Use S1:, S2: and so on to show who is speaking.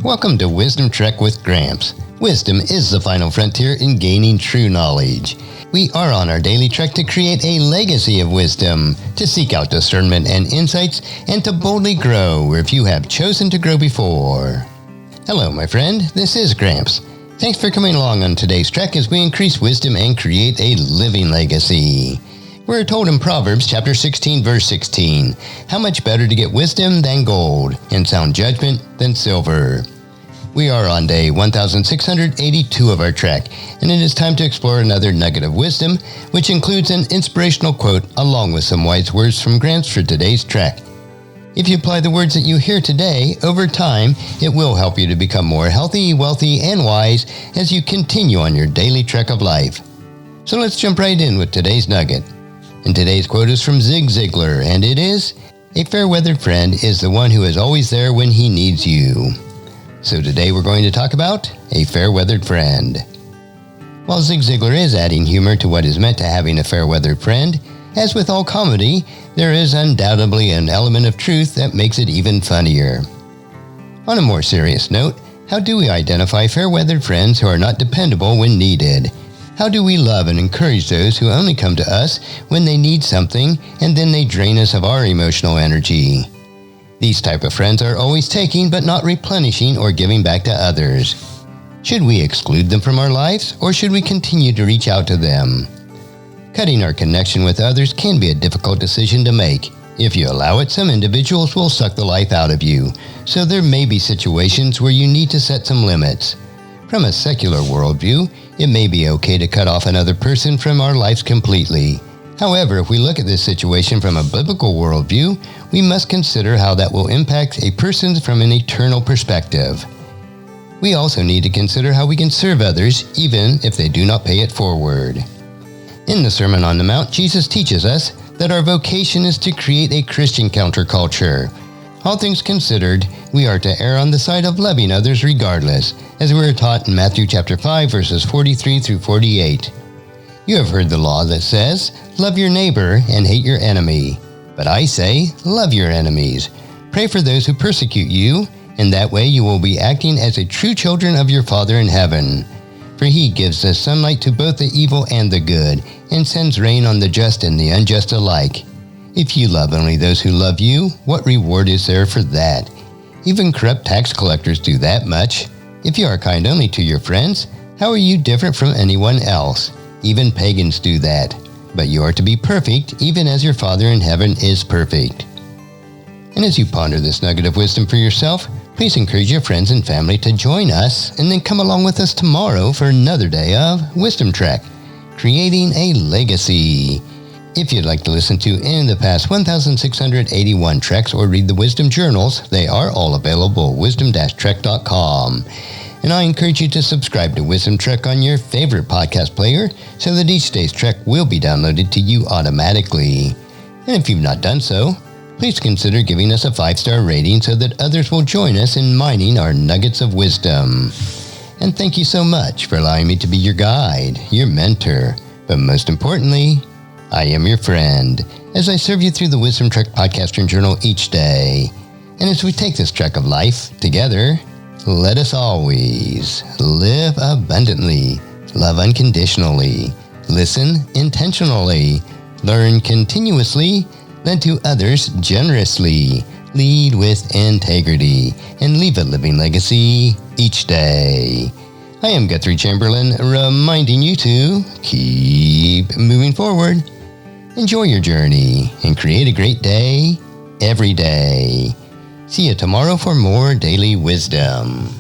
S1: Welcome to Wisdom Trek with Gramps. Wisdom is the final frontier in gaining true knowledge. We are on our daily trek to create a legacy of wisdom, to seek out discernment and insights, and to boldly grow where few have chosen to grow before. Hello, my friend. This is Gramps. Thanks for coming along on today's trek as we increase wisdom and create a living legacy. We're told in Proverbs chapter 16, verse 16, how much better to get wisdom than gold, and sound judgment than silver. We are on day 1682 of our trek, and it is time to explore another nugget of wisdom, which includes an inspirational quote along with some wise words from Gramps for today's trek. If you apply the words that you hear today, over time, it will help you to become more healthy, wealthy, and wise as you continue on your daily trek of life. So let's jump right in with today's nugget. And today's quote is from Zig Ziglar, and it is, "A fair-weathered friend is the one who is always there when he needs you." So today we're going to talk about a fair-weathered friend. While Zig Ziglar is adding humor to what is meant to having a fair-weathered friend, as with all comedy, there is undoubtedly an element of truth that makes it even funnier. On a more serious note, how do we identify fair-weathered friends who are not dependable when needed? How do we love and encourage those who only come to us when they need something and then they drain us of our emotional energy? These type of friends are always taking but not replenishing or giving back to others. Should we exclude them from our lives, or should we continue to reach out to them? Cutting our connection with others can be a difficult decision to make. If you allow it, some individuals will suck the life out of you, so there may be situations where you need to set some limits. From a secular worldview, it may be okay to cut off another person from our lives completely. However, if we look at this situation from a biblical worldview, we must consider how that will impact a person from an eternal perspective. We also need to consider how we can serve others, even if they do not pay it forward. In the Sermon on the Mount, Jesus teaches us that our vocation is to create a Christian counterculture. All things considered, we are to err on the side of loving others regardless, as we are taught in Matthew chapter 5, verses 43 through 48. You have heard the law that says, "Love your neighbor and hate your enemy." But I say, love your enemies. Pray for those who persecute you, and that way you will be acting as a true children of your Father in heaven. For he gives the sunlight to both the evil and the good, and sends rain on the just and the unjust alike. If you love only those who love you, what reward is there for that? Even corrupt tax collectors do that much. If you are kind only to your friends, how are you different from anyone else? Even pagans do that. But you are to be perfect, even as your Father in heaven is perfect. And as you ponder this nugget of wisdom for yourself, please encourage your friends and family to join us, and then come along with us tomorrow for another day of Wisdom Trek, creating a legacy. If you'd like to listen to any of the past 1681 treks or read the Wisdom Journals, they are all available at wisdom-trek.com. And I encourage you to subscribe to Wisdom Trek on your favorite podcast player so that each day's trek will be downloaded to you automatically. And if you've not done so, please consider giving us a 5-star rating so that others will join us in mining our nuggets of wisdom. And thank you so much for allowing me to be your guide, your mentor, but most importantly, I am your friend as I serve you through the Wisdom Trek podcast and journal each day. And as we take this trek of life together, let us always live abundantly, love unconditionally, listen intentionally, learn continuously, lend to others generously, lead with integrity, and leave a living legacy each day. I am Guthrie Chamberlain, reminding you to keep moving forward, enjoy your journey, and create a great day every day. See you tomorrow for more daily wisdom.